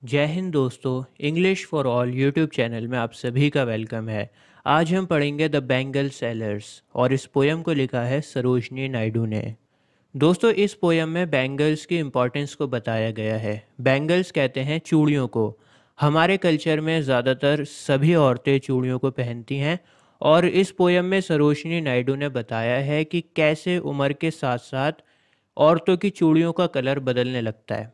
जय हिंद दोस्तों। English for all YouTube channel में आप सभी का वेलकम है। आज हम पढ़ेंगे द बेंगल सेलर्स और इस पोयम को लिखा है सरोजनी नायडू ने। दोस्तों, इस पोयम में बैंगल्स की इम्पोर्टेंस को बताया गया है। बैंगल्स कहते हैं चूड़ियों को। हमारे कल्चर में ज़्यादातर सभी औरतें चूड़ियों को पहनती हैं और इस पोयम में सरोजनी नायडू ने बताया है कि कैसे उम्र के साथ साथ औरतों की चूड़ियों का कलर बदलने लगता है।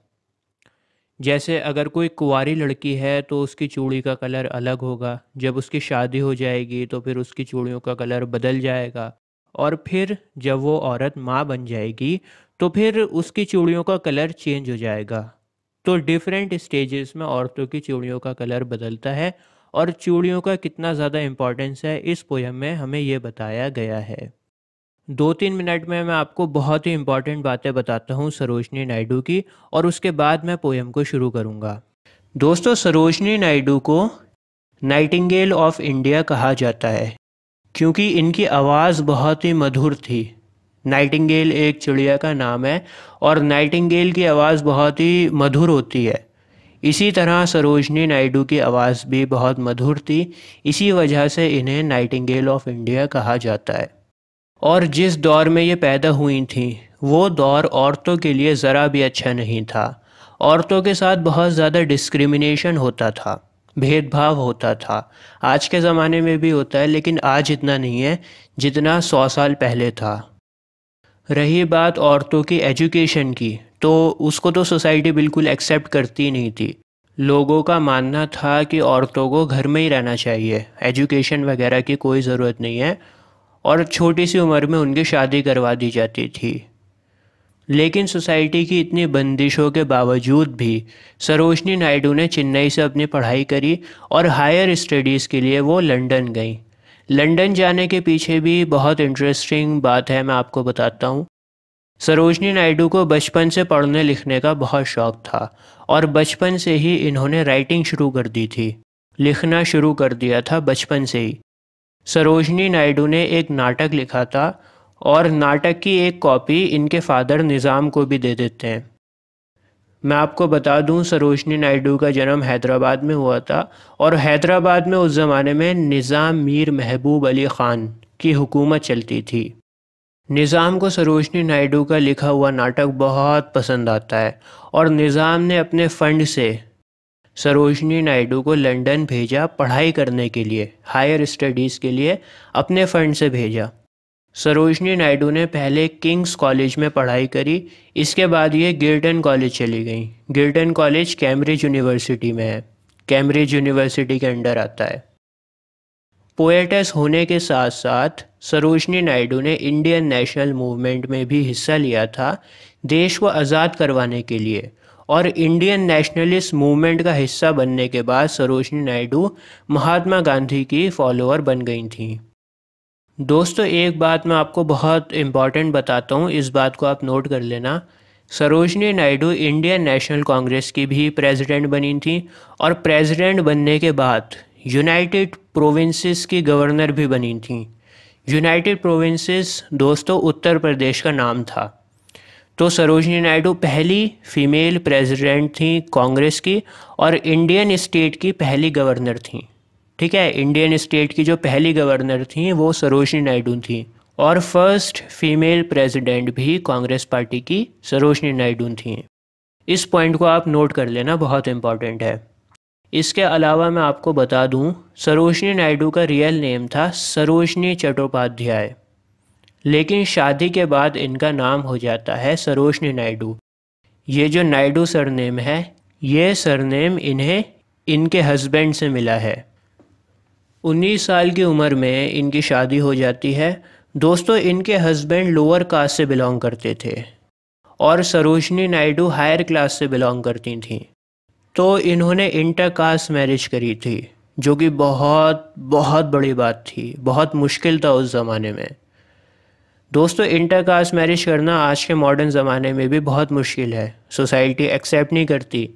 जैसे अगर कोई कुंवारी लड़की है तो उसकी चूड़ी का कलर अलग होगा, जब उसकी शादी हो जाएगी तो फिर उसकी चूड़ियों का कलर बदल जाएगा, और फिर जब वो औरत माँ बन जाएगी तो फिर उसकी चूड़ियों का कलर चेंज हो जाएगा। तो डिफरेंट स्टेजेस में औरतों की चूड़ियों का कलर बदलता है और चूड़ियों का कितना ज़्यादा इम्पोर्टेंस है इस पोयम में हमें ये बताया गया है। 2-3 मिनट में मैं आपको बहुत ही इम्पॉर्टेंट बातें बताता हूँ सरोजनी नायडू की, और उसके बाद मैं पोयम को शुरू करूँगा। दोस्तों, सरोजनी नायडू को नाइटिंगेल ऑफ इंडिया कहा जाता है क्योंकि इनकी आवाज़ बहुत ही मधुर थी। नाइटिंगेल एक चिड़िया का नाम है और नाइटिंगेल की आवाज़ बहुत ही मधुर होती है। इसी तरह सरोजनी नायडू की आवाज़ भी बहुत मधुर थी। इसी वजह से इन्हें नाइटिंगेल ऑफ इंडिया कहा जाता है। और जिस दौर में ये पैदा हुई थीं वो दौर औरतों के लिए ज़रा भी अच्छा नहीं था। औरतों के साथ बहुत ज़्यादा डिस्क्रिमिनेशन होता था, भेदभाव होता था। आज के ज़माने में भी होता है लेकिन आज इतना नहीं है जितना 100 साल पहले था। रही बात औरतों की एजुकेशन की, तो उसको तो सोसाइटी बिल्कुल एक्सेप्ट करती नहीं थी। लोगों का मानना था कि औरतों को घर में ही रहना चाहिए, एजुकेशन वगैरह की कोई ज़रूरत नहीं है, और छोटी सी उम्र में उनकी शादी करवा दी जाती थी। लेकिन सोसाइटी की इतनी बंदिशों के बावजूद भी सरोजनी नायडू ने चेन्नई से अपनी पढ़ाई करी और हायर स्टडीज़ के लिए वो लंदन गई। लंदन जाने के पीछे भी बहुत इंटरेस्टिंग बात है, मैं आपको बताता हूँ। सरोजनी नायडू को बचपन से पढ़ने लिखने का बहुत शौक़ था और बचपन से ही इन्होंने राइटिंग शुरू कर दी थी, लिखना शुरू कर दिया था बचपन से ही। सरोजनी नायडू ने एक नाटक लिखा था और नाटक की एक कॉपी इनके फादर निज़ाम को भी दे देते हैं। मैं आपको बता दूं, सरोजनी नायडू का जन्म हैदराबाद में हुआ था और हैदराबाद में उस ज़माने में निज़ाम मीर महबूब अली ख़ान की हुकूमत चलती थी। निज़ाम को सरोजनी नायडू का लिखा हुआ नाटक बहुत पसंद आता है और निज़ाम ने अपने फ़ंड से सरोजनी नायडू को लंदन भेजा पढ़ाई करने के लिए, हायर स्टडीज़ के लिए अपने फ़ंड से भेजा। सरोजनी नायडू ने पहले किंग्स कॉलेज में पढ़ाई करी, इसके बाद ये गिल्टन कॉलेज चली गई। गिल्टन कॉलेज कैम्ब्रिज यूनिवर्सिटी में है, कैम्ब्रिज यूनिवर्सिटी के अंडर आता है। पोएटेस होने के साथ साथ सरोजनी नायडू ने इंडियन नेशनल मूवमेंट में भी हिस्सा लिया था, देश को आज़ाद करवाने के लिए। और इंडियन नेशनलिस्ट मूवमेंट का हिस्सा बनने के बाद सरोजनी नायडू महात्मा गांधी की फॉलोअर बन गई थीं। दोस्तों, एक बात मैं आपको बहुत इम्पॉर्टेंट बताता हूँ, इस बात को आप नोट कर लेना। सरोजनी नायडू इंडियन नेशनल कांग्रेस की भी प्रेसिडेंट बनी थी और प्रेसिडेंट बनने के बाद यूनाइटेड प्रोविंसेस की गवर्नर भी बनी थी। यूनाइटेड प्रोविंसेस दोस्तों उत्तर प्रदेश का नाम था। तो सरोजनी नायडू पहली फीमेल प्रेसिडेंट थी कांग्रेस की और इंडियन स्टेट की पहली गवर्नर थी। ठीक है, इंडियन स्टेट की जो पहली गवर्नर थी वो सरोजनी नायडू थी और फर्स्ट फीमेल प्रेसिडेंट भी कांग्रेस पार्टी की सरोजनी नायडू थी। इस पॉइंट को आप नोट कर लेना, बहुत इम्पॉर्टेंट है। इसके अलावा मैं आपको बता दूं, सरोजनी नायडू का रियल नेम था सरोजनी चट्टोपाध्याय, लेकिन शादी के बाद इनका नाम हो जाता है सरोजनी नायडू। ये जो नायडू सरनेम है, ये सरनेम इन्हें इनके हस्बैंड से मिला है। 19 साल की उम्र में इनकी शादी हो जाती है। दोस्तों, इनके हस्बैंड लोअर कास्ट से बिलोंग करते थे और सरोजनी नायडू हायर क्लास से बिलोंग करती थीं। तो इन्होंने इंटर कास्ट मैरिज करी थी, जो कि बहुत बहुत बड़ी बात थी, बहुत मुश्किल था उस ज़माने में। दोस्तों, इंटर कास्ट मैरिज करना आज के मॉडर्न ज़माने में भी बहुत मुश्किल है, सोसाइटी एक्सेप्ट नहीं करती।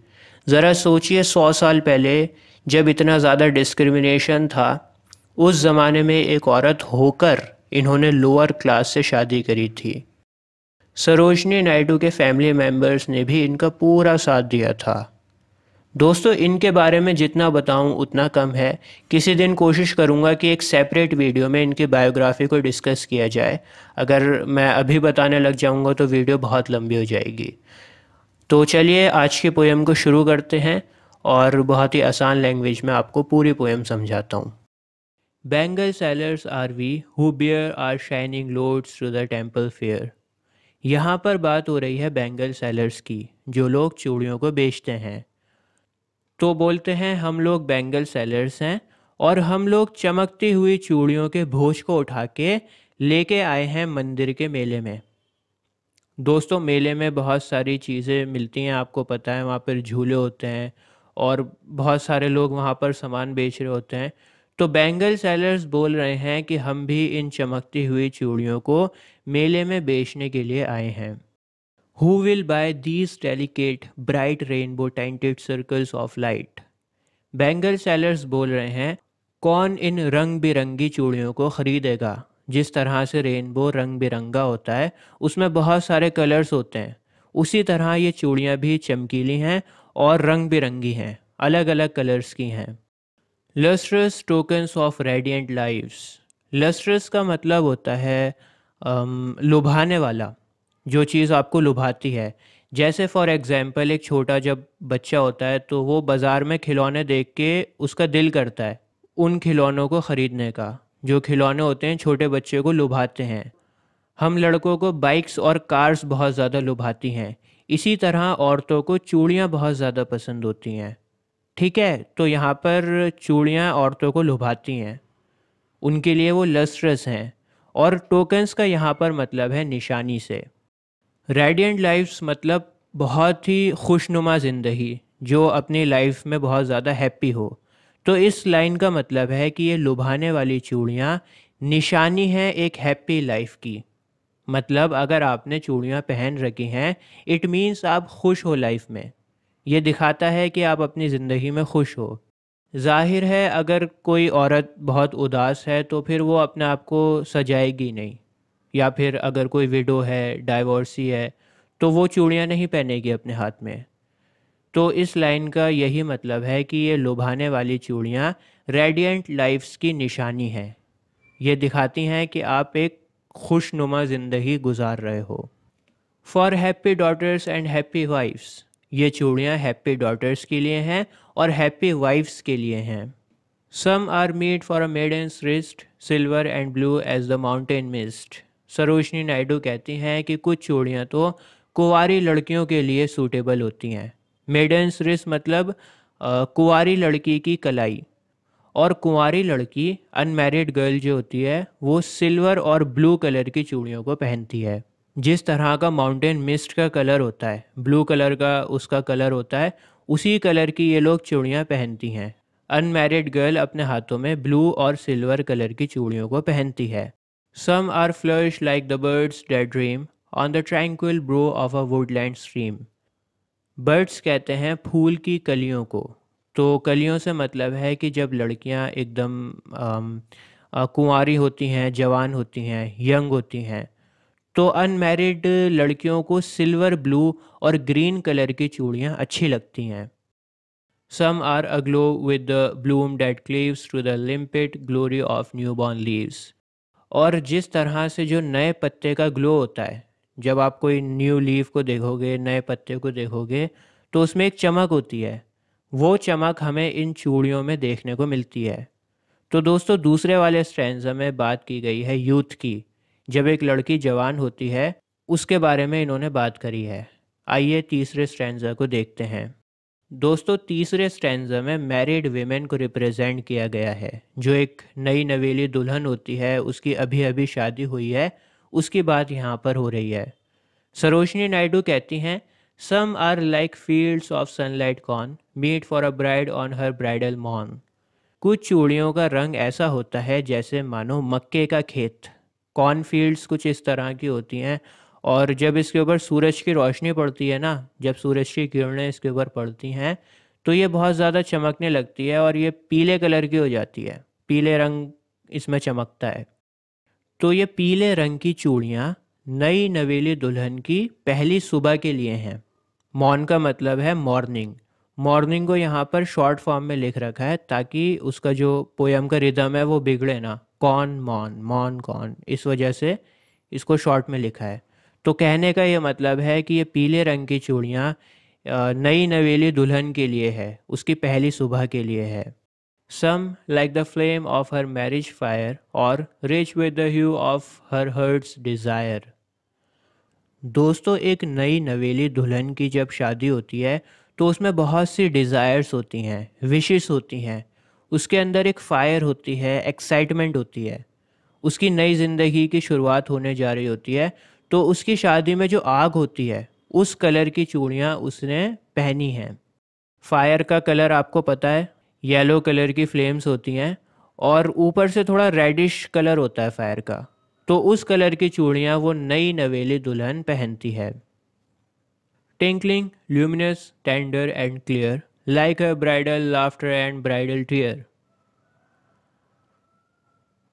ज़रा सोचिए, 100 साल पहले जब इतना ज़्यादा डिस्क्रिमिनेशन था, उस ज़माने में एक औरत होकर इन्होंने लोअर क्लास से शादी करी थी। सरोजनी नायडू के फैमिली मेम्बर्स ने भी इनका पूरा साथ दिया था। दोस्तों इनके बारे में जितना बताऊं उतना कम है। किसी दिन कोशिश करूंगा कि एक सेपरेट वीडियो में इनकी बायोग्राफी को डिस्कस किया जाए। अगर मैं अभी बताने लग जाऊंगा तो वीडियो बहुत लंबी हो जाएगी। तो चलिए आज की पोएम को शुरू करते हैं और बहुत ही आसान लैंग्वेज में आपको पूरी पोएम समझाता हूँ। Bangle sellers are we who bear our shining loads to the temple fair. यहाँ पर बात हो रही है बैंगल सेलर्स की, जो लोग चूड़ियों को बेचते हैं। तो बोलते हैं हम लोग बैंगल सेलर्स हैं और हम लोग चमकती हुई चूड़ियों के भोज को उठा के लेके आए हैं मंदिर के मेले में। दोस्तों मेले में बहुत सारी चीज़ें मिलती हैं, आपको पता है, वहाँ पर झूले होते हैं और बहुत सारे लोग वहाँ पर सामान बेच रहे होते हैं। तो बैंगल सेलर्स बोल रहे हैं कि हम भी इन चमकती हुई चूड़ियों को मेले में बेचने के लिए आए हैं। Who will buy these delicate, bright rainbow tinted circles of light? Bangle sellers बोल रहे हैं कौन इन रंग बिरंगी चूड़ियों को ख़रीदेगा। जिस तरह से रेनबो रंग बिरंगा होता है, उसमें बहुत सारे कलर्स होते हैं, उसी तरह ये चूड़ियाँ भी चमकीली हैं और रंग बिरंगी हैं, अलग अलग कलर्स की हैं। Lustrous tokens of radiant lives. Lustrous का मतलब होता है लुभाने वाला, जो चीज़ आपको लुभाती है। जैसे फॉर एग्ज़ाम्पल एक छोटा जब बच्चा होता है तो वो बाज़ार में खिलौने देख के उसका दिल करता है उन खिलौनों को ख़रीदने का। जो खिलौने होते हैं छोटे बच्चे को लुभाते हैं। हम लड़कों को बाइक्स और कार्स बहुत ज़्यादा लुभाती हैं, इसी तरह औरतों को चूड़ियाँ बहुत ज़्यादा पसंद होती हैं। ठीक है, तो यहाँ पर चूड़ियाँ औरतों को लुभाती हैं, उनके लिए वो लस्ट्रस हैं। और टोकन्स का यहाँ पर मतलब है निशानी से। रेडिएंट लाइफ्स मतलब बहुत ही खुशनुमा ज़िंदगी, जो अपनी लाइफ में बहुत ज़्यादा हैप्पी हो। तो इस लाइन का मतलब है कि ये लुभाने वाली चूड़ियाँ निशानी है एक हैप्पी लाइफ की। मतलब अगर आपने चूड़ियाँ पहन रखी हैं, इट मीन्स आप खुश हो लाइफ में। ये दिखाता है कि आप अपनी ज़िंदगी में खुश हो। जाहिर है अगर कोई औरत बहुत उदास है तो फिर वो अपने आप को सजाएगी नहीं, या फिर अगर कोई विडो है, डाइवोर्सी है, तो वो चूड़ियाँ नहीं पहनेगी अपने हाथ में। तो इस लाइन का यही मतलब है कि ये लुभाने वाली चूड़ियाँ रेडिएंट लाइफ्स की निशानी है। ये दिखाती हैं कि आप एक खुशनुमा ज़िंदगी गुजार रहे हो। For happy daughters and happy wives. ये चूड़ियाँ हैप्पी डॉटर्स के लिए हैं और हैप्पी वाइफ्स के लिए हैं। Some are made for a maiden's wrist silver and blue as the mountain mist. Sarojini Naidu कहती हैं कि कुछ चूड़ियाँ तो कुंवारी लड़कियों के लिए सूटेबल होती हैं। मेडन्स रिस्ट मतलब कुंवारी लड़की की कलाई, और कुंवारी लड़की अनमैरिड गर्ल जो होती है वो सिल्वर और ब्लू कलर की चूड़ियों को पहनती है। जिस तरह का माउंटेन मिस्ट का कलर होता है, ब्लू कलर का उसका कलर होता है, उसी कलर की ये लोग चूड़ियाँ पहनती हैं। अनमैरिड गर्ल अपने हाथों में ब्लू और सिल्वर कलर की चूड़ियों को पहनती है। Some are flush like the buds that dream on the tranquil brow of a woodland stream. Buds कहते हैं फूल की कलियों को। तो कलियों से मतलब है कि जब लड़कियां एकदम कुंवारी होती हैं, जवान होती हैं, यंग होती हैं, तो अनमैरिड लड़कियों को सिल्वर, ब्लू और ग्रीन कलर की चूड़ियाँ अच्छी लगती हैं। Some are aglow with the bloom that cleaves to the limpid glory of newborn leaves. और जिस तरह से जो नए पत्ते का ग्लो होता है, जब आप कोई न्यू लीफ को देखोगे, नए पत्ते को देखोगे, तो उसमें एक चमक होती है। वो चमक हमें इन चूड़ियों में देखने को मिलती है। तो दोस्तों दूसरे वाले स्ट्रैंजा में बात की गई है यूथ की। जब एक लड़की जवान होती है, उसके बारे में इन्होंने बात करी है। आइए तीसरे स्ट्रैंजा को देखते हैं। दोस्तों तीसरे स्टैंजा में मैरिड वीमेन को रिप्रेजेंट किया गया है। जो एक नई नवेली दुल्हन होती है, उसकी अभी अभी शादी हुई है, उसकी बात यहाँ पर हो रही है। सरोजनी नायडू कहती हैं some are like fields of sunlit corn meet for a bride on her bridal morn. कुछ चूड़ियों का रंग ऐसा होता है जैसे मानो मक्के का खेत। कॉर्नफील्ड्स कुछ इस तरह की होती हैं, और जब इसके ऊपर सूरज की रोशनी पड़ती है ना, जब सूरज की किरणें इसके ऊपर पड़ती हैं, तो ये बहुत ज़्यादा चमकने लगती है और ये पीले कलर की हो जाती है। पीले रंग इसमें चमकता है। तो ये पीले रंग की चूड़ियाँ नई नवेली दुल्हन की पहली सुबह के लिए हैं। मॉर्न का मतलब है मॉर्निंग। मॉर्निंग को यहाँ पर शॉर्ट फॉर्म में लिख रखा है ताकि उसका जो पोयम का रिदम है वो बिगड़े ना। कॉन मॉन मॉन कॉन, इस वजह से इसको शॉर्ट में लिखा है। तो कहने का ये मतलब है कि ये पीले रंग की चूड़ियाँ नई नवेली दुल्हन के लिए है, उसकी पहली सुबह के लिए है। Some like the flame of her marriage fire और rich with the hue of her heart's desire. दोस्तों, एक नई नवेली दुल्हन की जब शादी होती है तो उसमें बहुत सी डिज़ायर्स होती हैं, विशेस होती हैं। उसके अंदर एक फ़ायर होती है, एक्साइटमेंट होती है। उसकी नई ज़िंदगी की शुरुआत होने जा रही होती है। तो उसकी शादी में जो आग होती है उस कलर की चूड़ियाँ उसने पहनी हैं। फायर का कलर आपको पता है, येलो कलर की फ्लेम्स होती हैं और ऊपर से थोड़ा रेडिश कलर होता है फायर का। तो उस कलर की चूड़ियाँ वो नई नवेली दुल्हन पहनती है। Tinkling, luminous, tender and clear, like a bridal laughter and bridal tear.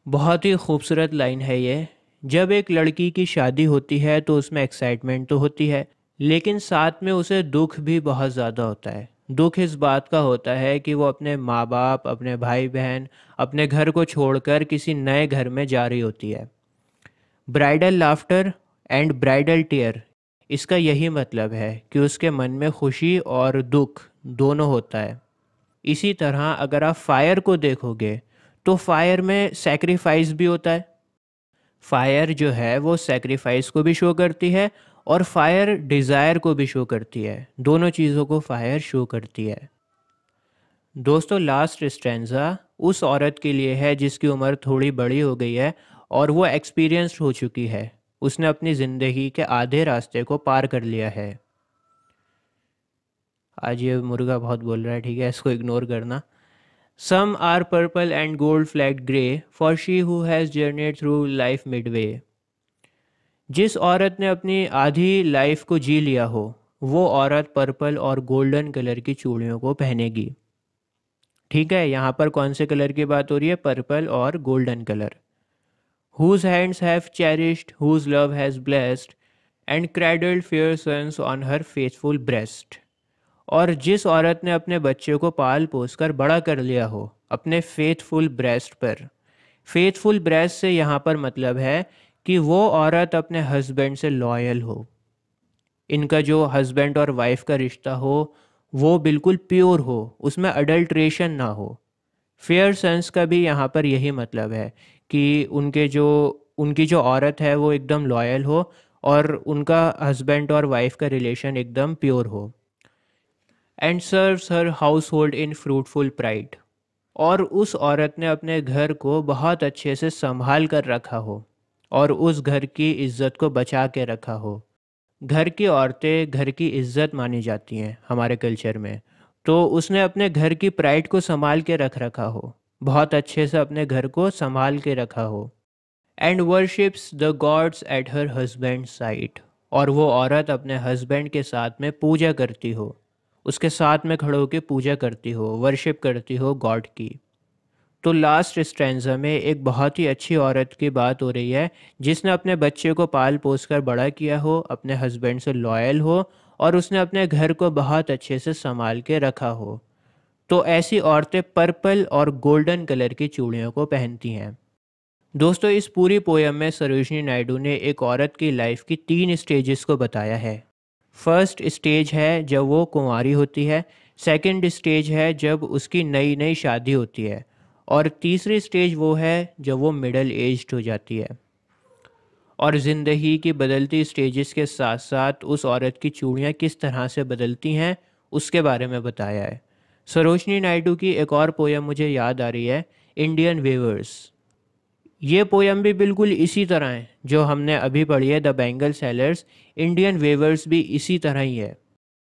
बहुत ही खूबसूरत लाइन है ये। जब एक लड़की की शादी होती है तो उसमें एक्साइटमेंट तो होती है, लेकिन साथ में उसे दुख भी बहुत ज़्यादा होता है। दुख इस बात का होता है कि वो अपने माँ बाप, अपने भाई बहन, अपने घर को छोड़कर किसी नए घर में जा रही होती है। Bridal laughter and bridal tear, इसका यही मतलब है कि उसके मन में खुशी और दुख दोनों होता है। इसी तरह अगर आप फायर को देखोगे तो फायर में सेक्रीफाइस भी होता है। फायर जो है वो सेक्रीफाइस को भी शो करती है और फायर डिज़ायर को भी शो करती है। दोनों चीज़ों को फायर शो करती है। दोस्तों, लास्ट स्ट्रेंजा उस औरत के लिए है जिसकी उम्र थोड़ी बड़ी हो गई है और वो एक्सपीरियंस्ड हो चुकी है। उसने अपनी ज़िंदगी के आधे रास्ते को पार कर लिया है। आज ये मुर्गा बहुत बोल रहा है, ठीक है, इसको इग्नोर करना। Some are purple and gold flecked grey for she who has journeyed through life midway. जिस औरत ने अपनी आधी लाइफ को जी लिया हो वो औरत पर्पल और गोल्डन कलर की चूड़ियों को पहनेगी। ठीक है, यहाँ पर कौन से कलर की बात हो रही है? पर्पल और golden colour. Whose hands have cherished, whose love has blessed, and cradled fair sons on her faithful breast. और जिस औरत ने अपने बच्चे को पाल पोस कर बड़ा कर लिया हो अपने फेथफुल ब्रेस्ट पर। फेथफुल ब्रेस्ट से यहाँ पर मतलब है कि वो औरत अपने हस्बैंड से लॉयल हो। इनका जो हस्बैंड और वाइफ का रिश्ता हो वो बिल्कुल प्योर हो, उसमें अडल्ट्रेशन ना हो। फेयर सन्स का भी यहाँ पर यही मतलब है कि उनकी जो औरत है वो एकदम लॉयल हो और उनका हस्बैंड और वाइफ का रिलेशन एकदम प्योर हो। And serves her house hold in fruitful pride, और उस औरत ने अपने घर को बहुत अच्छे से संभाल कर रखा हो और उस घर की इज्जत को बचा के रखा हो। घर की औरतें घर की इज्जत मानी जाती हैं हमारे कल्चर में। तो उसने अपने घर की प्राइड को संभाल के रखा हो, बहुत अच्छे से अपने घर को संभाल के रखा हो। And worships the gods at her husband side, और वो औरत अपने हस्बैंड के साथ में पूजा करती हो, उसके साथ में खड़े होकर पूजा करती हो, वर्शिप करती हो गॉड की। तो लास्ट स्ट्रेंजा में एक बहुत ही अच्छी औरत की बात हो रही है जिसने अपने बच्चे को पाल पोस कर बड़ा किया हो, अपने हस्बैंड से लॉयल हो और उसने अपने घर को बहुत अच्छे से संभाल के रखा हो। तो ऐसी औरतें पर्पल और गोल्डन कलर की चूड़ियों को पहनती हैं। दोस्तों, इस पूरी पोयम में सरोजिनी नायडू ने एक औरत की लाइफ की 3 स्टेजेस को बताया है। फर्स्ट स्टेज है जब वो कुंवारी होती है, सेकंड स्टेज है जब उसकी नई नई शादी होती है, और तीसरी स्टेज वो है जब वो मिडल एज्ड हो जाती है। और ज़िंदगी की बदलती स्टेजेस के साथ साथ उस औरत की चूड़ियाँ किस तरह से बदलती हैं उसके बारे में बताया है। सरोजिनी नायडू की एक और पोयम मुझे याद आ रही है, इंडियन वेवर्स। ये पोयम भी बिल्कुल इसी तरह है जो हमने अभी पढ़ी है, the Bengal sellers. Indian weavers भी इसी तरह ही है।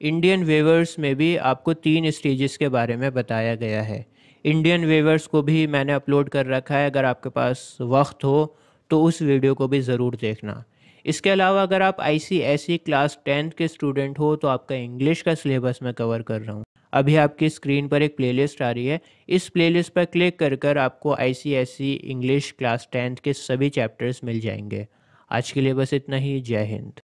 इंडियन वेवर्स में भी आपको 3 स्टेजेस के बारे में बताया गया है। इंडियन वेवर्स को भी मैंने अपलोड कर रखा है, अगर आपके पास वक्त हो तो उस वीडियो को भी ज़रूर देखना। इसके अलावा अगर आप ICSE क्लास 10th के स्टूडेंट हो तो आपका इंग्लिश का सिलेबस मैं कवर कर रहा हूँ। अभी आपकी स्क्रीन पर एक प्लेलिस्ट आ रही है, इस प्लेलिस्ट पर क्लिक कर कर आपको ICSE इंग्लिश क्लास 10th के सभी चैप्टर्स मिल जाएंगे। आज के लिए बस इतना ही। जय हिंद।